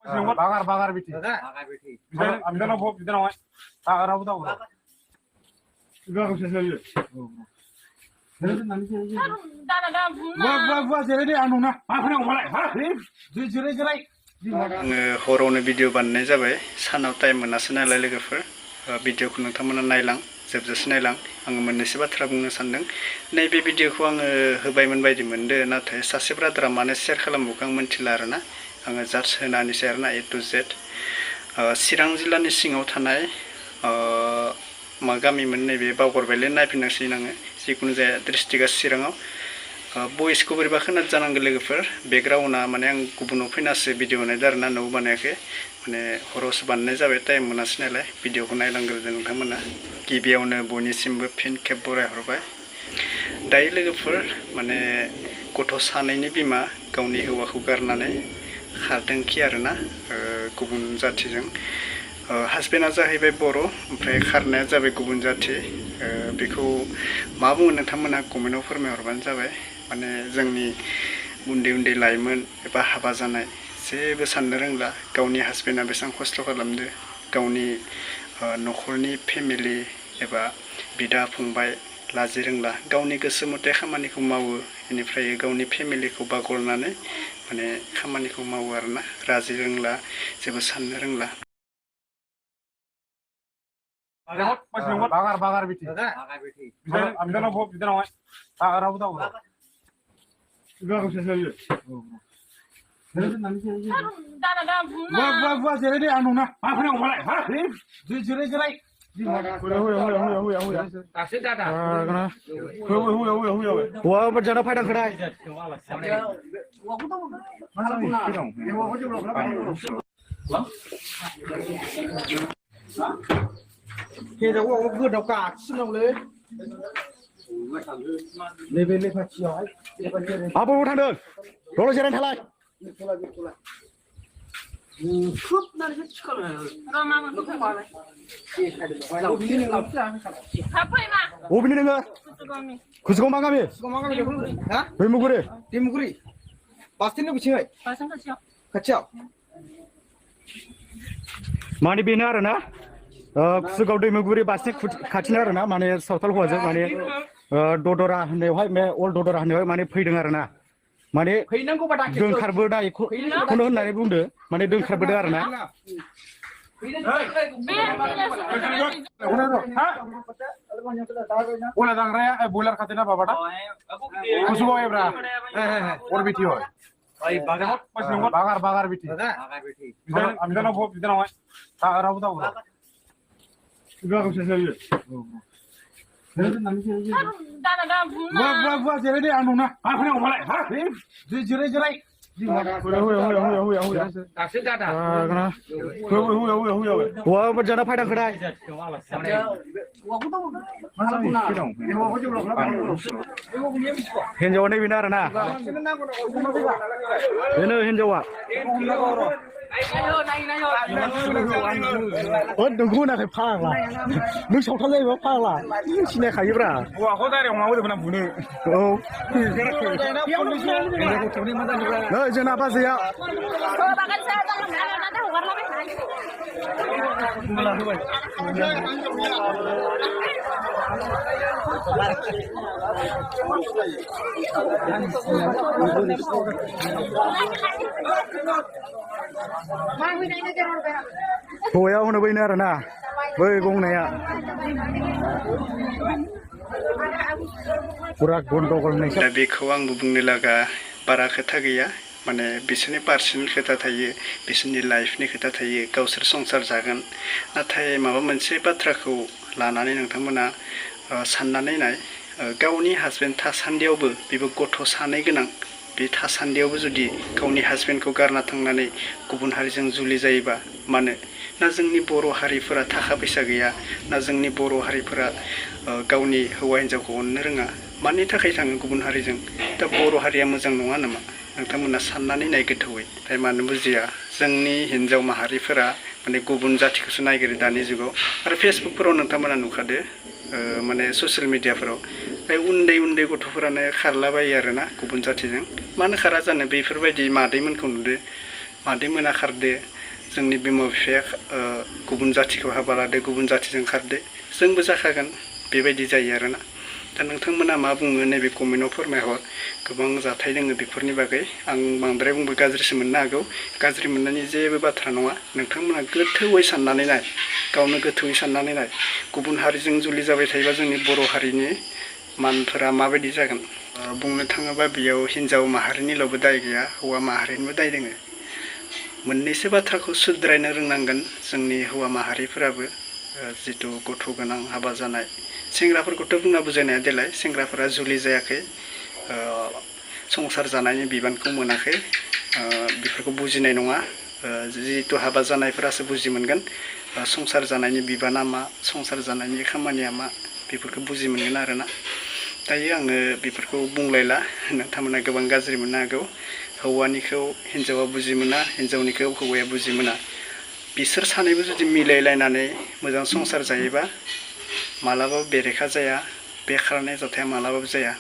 Bagar bagar biti. Amdan of hope. Then Bagar of the world. हरावनो video बानायनाय जाबाय सानाव टाइम मोनासै नालाय लोगोफोर भिडिअखौ नोंथांमोना नायलां जोबजासे नायलां आङो मोननैसो बाथ्रा बुंनो सानदों नैबे भिडिअखौ आङो होबायमोन बायदि मोनदों नाथाय सासे ब्रादारा मानो शेयार खालामबावखो आं मिन्थिला आरोना आङो जास्ट होनानैसै आरोना A to Z चिरां जिल्लानि सिङाव थानाय मा गामिमोन नैबे बावगारबायलै नायफिननांसिगोन आङो जिखुनु जाया डिस्ट्रिक्टआ चिराङाव भइसखौ बोरैबा खोनादों जानांगौ लोगोफोर बेकग्राउन्डआ माने आं गुबुनाव फैनासो भिडिअ बानायदों आरोना न'आव बानायाखै माने हरावसो बानायनाय जाबाय टाइम मोनासै नालाय भिडिअखौ नायलांग्रोदो नोंथांमोना गिबियावनो बयनिसिमबो फिन खेब बरायहरबाय दायो लोगोफोर माने गथ' सानैनि बिमा गावनि हौवाखौ गारनानै खारदोंखि आरोना गुबुन जाथिजों हासबेन्डआ जाहैबाय बर' ओमफ्राय खारनाया जाबाय गुबुन जाथि बेखौ मा बुङो नोंथांमोना कमेन्टआव फोरमायहरबानो जाबाय माने जोंनि उन्दै उन्दै लाइमोन एबा हाबा जानाय जेबो साननो रोंला गावनि हासबेन्डआ बेसेबां खस्थ' खालामदो गावनि न'खरनि फेमिलि एबा बिदा फंबाय लाजि रोंला गावनि गोसो मथे खामानिखौ मावो बेनिफ्राय गावनि फेमिलिखौ बागरनानै माने खामानिखौ मावो आरोना राजि रोंला जेबो साननो रोंला Bagar bagar biti. Amdan of hope. Then Bagar of the world. Kể đâu có vượt đầu cả xin đâu lấy lấy về lấy phải chiều ấy à bố thằng đường đó là xe thay lại cướp nó hết chiều rồi nó mang nó không vào này 오 비니는 거 구스공 망가미 hả 왜 먹으래 đi mua cái bác xin nó bị chơi 같이요 많이 비는 알아나 구스가व दैमुगुरि बासनि खाथिनो आरोना माने सावथाल हौवाजों माने ददरा होननायावहाय अल ददरा होननायावहाय माने फैदों आरोना माने दोंखारबोदा बेखौनो होननानै बुंदो माने दोंखारबोदो आरोना Ola dangraya boiler khatina babata kusubo ebra or biti hoy bagar bagar biti amdan of hope. Then Bagar of the world. 와 버전아 파이다 그래 현저원에 비나라나 얘는 현저와 누구나 그 파라 너 저탈래 왜 파라 신의 가이브라 와 호다리 엄마보다 그냥 부네 너 이제 나빠세요 뭐야 오늘 왜 이러나 왜 공내야 부락 본도걸 내셔 दा बेखौ आंबो बुंनो लागा बारा खोथा गैया माने बिसोरनि पार्सनेल खोथा थायो बिसोरनि लाइफनि खोथा थायो गावसोर संसार जागोन नाथाय माबा मोनसे बाथ्राखौ लानानै नोंथांमोना साननानै नाय गावनि हासबेन्ड थासान्दियावबो बेबो गथ' सानै गोनां बे थासान्दियावबो जुदि गावनि हासबेन्डखौ गारना थांनानै गुबुन हारिजों जुलि जायोबा मानो ना जोंनि बर' हारिफोरा थाखा फैसा गैया ना जोंनि बर' हारिफोरा गावनि हौवा हिन्जावखौ अननो रोङा मानि थाखाय थाङो गुबुन हारिजों दा बर' हारिया मोजां नङा नामा नोंथांमोना साननानै नाय गोथौयै ओमफ्राय मानो बुजिया जोंनि हिन्जाव माहारिफोरा माने गुबुन जाथिखौसो नायगिरो दानि जुगाव आरो फेसबुकफोराव नोंथांमोना नुखादो माने ससियेल मिडियाफोराव उन्दै उन्दै गथ'फोरानो खारलाबायो आरोना गुबुन जाथिजों मानो खारा जानो बेफोरबायदि मादैमोनखौ नुदो मादैमोना खारदो जोंनि बिमा बिफाया गुबुन जाथिखौ हाबा लादो गुबुन जाथिजों खारदो जोंबो जाखागोन बेबायदि जायो आरोना दा नोंथांमोना मा बुङो नैबे कमेन्टआव फोरमायहर गोबां जाथाय दङ बेफोरनि बागै आं बांद्राय बुंबो गाज्रिसो मोननो हागौ गाज्रि मोननायनि जेबो बाथ्रा नङा नोंथांमोना गोथौयै साननानै नाय गावनो गोथौयै साननानै नाय गुबुन हारिजों जुलि जाबाय थायोबा जोंनि बर' हारिनि मानफोरा माबायदि जागोन बुंनो थाङोबा बेयाव हिन्जाव माहारिनिल'बो दाय गैया हौवा माहारिनिबो दाय दङ मोननैसो बाथ्राखौ सुद्रायनो रोंनांगोन जोंनि हौवा माहारिफोराबो जिथु गथ' गोनां हाबा जानाय सेंग्राफोरखौथ' बुंना बुजायनाया देलाय सेंग्राफोरा जुलि जायाखै संसार जानायनि बिबानखौ मोनाखै बेफोरखौ बुजिनाय नङा जिथु हाबा जानायफोरासो बुजि मोनगोन संसार जानायनि बिबाना मा संसार जानायनि खामानिया मा बेफोरखौ बुजि मोनगोन आरोना दायो आङो बेफोरखौ बुंलायला नोंथांमोना गोबां गाज्रि मोननो हागौ हौवानिखौ हिन्जावा बुजि मोना हिन्जावनिखौ हौवाया बुजि मोना बिसोर सानैबो जुदि मिलायलायनानै मोजां संसार जायोबा मालाबाबो बेरेखा जाया बे खारनाय जाथाया मालाबाबो जाया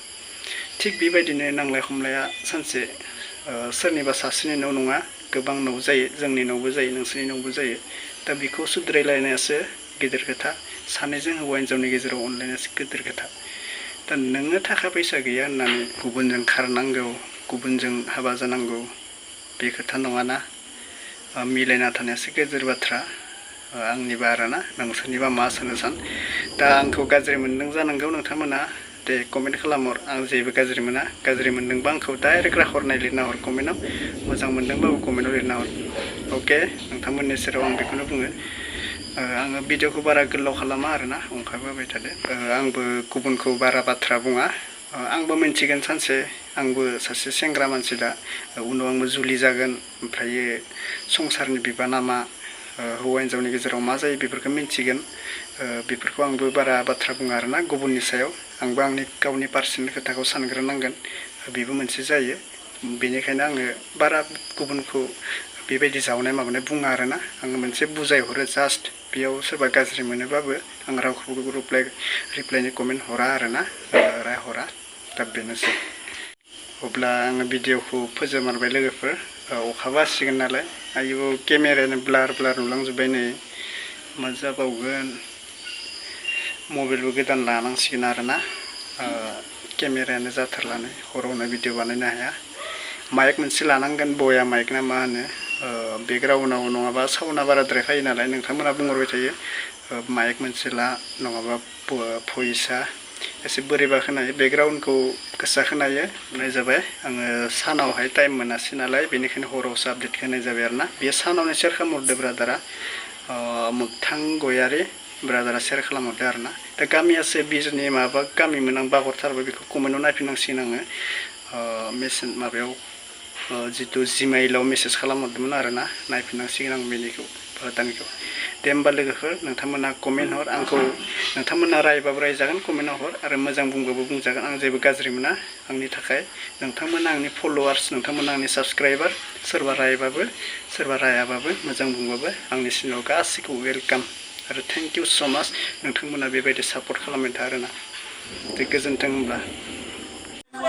थिग बेबायदिनो नांलाय खमलाया सानसे सोरनिबा सासेनि न' नङा गोबां न' जायो जोंनि न'बो जायो नोंसोरनि न'बो जायो दा बेखौ सुद्रायलायनायासो गिदिर खोथा सानैजों हौवा हिन्जावनि गेजेराव अनलायनायासो गिदिर खोथा दा नोङो थाखा फैसा गैया होननानै गुबुनजों खारनांगौ गुबुनजों हाबा जानांगौ बे खोथा नङाना मिलायना थानायासो गिदिर बाथ्रा आंनिबा आरोना नोंसोरनिबा मा सानो सान दा आंखौ गाज्रि मोनदों जानांगौ नोंथांमोना दे कमेन्ट खालामहर आं जेबो गाज्रि मोना गाज्रि मोनदोंबा आंखौ डाइरेक्ट रायहरनाय लिरना हर कमेन्टआव मोजां मोनदोंबाबो कमेन्टआव लिरना हर अके नोंथांमोननि सेराव आं बेखौनो बुङो आङो भिडिअखौ बारा गोलाव खालामा आरोना अंखारबोबाय थादो आंबो गुबुनखौ बारा बाथ्रा बुङा आंबो मिन्थिगोन सानसे आंबो सासे सेंग्रा मानसि दा उनाव आंबो जुलि जागोन ओमफ्रायो संसारनि बिबाना मा हौवा हिन्जावनि गेजेराव मा जायो बेफोरखौ मिन्थिगोन बेफोरखौ आंबो बारा बाथ्रा बुङा आरोना गुबुननि सायाव आंबो आंनि गावनि पार्सनेल खोथाखौ सानग्रोनांगोन बेबो मोनसे जायो बेनिखायनो आङो बारा गुबुनखौ बेबायदि जावनाय माबानाय बुङा आरोना आङो मोनसे बुजायहरो जास्ट बेयाव सोरबा गाज्रि मोनोबाबो आं रावखौबो रिप्लाइनि कमेन्ट हरा आरोना रायहरा दा बेनोसै अब्ला आङो भिडिअखौ फोजोबमारबाय लोगोफोर अखाबो हासिगोन नालाय आयु केमेरायानो ब्लार ब्लार नुलांजोब्बाय नै मा जाबावगोन मबाइलबो गोदान लानांसिगोन आरोना केमेरायानो जाथारलानो हरावनो भिडिअ बानायनो हाया माइक मोनसे लानांगोन बया माइक ना मा होनो बेकग्राउन्डआव नङाबा साउन्डआ बाराद्राय फैयो नालाय नोंथांमोना बुंहरबाय थायो माइक मोनसे ला नङाबा भइसआ एसे बोरैबा खोनायो बेकग्राउन्डखौ गोसा खोनायो बुंनाय जाबाय आङो सानावहाय टाइम मोनासै नालाय बेनिखायनो हरावसो आपडेट होनाय जाबाय आरोना बेयो सानावनो सेयार खालामहरदो ब्रादारा मोगथां गयारि ब्रादारा सेयार खालामहरदो आरोना दा गामियासो बिजनि माबा गामिमोन आं बावहरथारबाय बेखौ कमेन्टआव नायफिननांसिगोन आङो मेसेज माबायाव जितु जिमेइलाव मेसेज खालामहरदोंमोन आरोना नायफिननांसिगोन आं बेनिखौ दानिखौ दे होमबा लोगोफोर नोंथांमोना कमेन्ट हर आंखौ नोंथांमोना रायबाबो रायजागोन कमेन्टआव हर आरो मोजां बुंबाबो बुंजागोन आं जेबो गाज्रि मोना आंनि थाखाय नोंथांमोना आंनि फलोवार्स नोंथांमोना आंनि साबस्क्राइबार सोरबा रायबाबो सोरबा रायाबाबो मोजां बुंबाबो आंनि चेनेलाव गासैखौबो वेलकाम आरो थेंक इउ स' माच नोंथांमोना बेबायदि सापर्ट खालामबाय था आरोना दे गोजोन्थों होमब्ला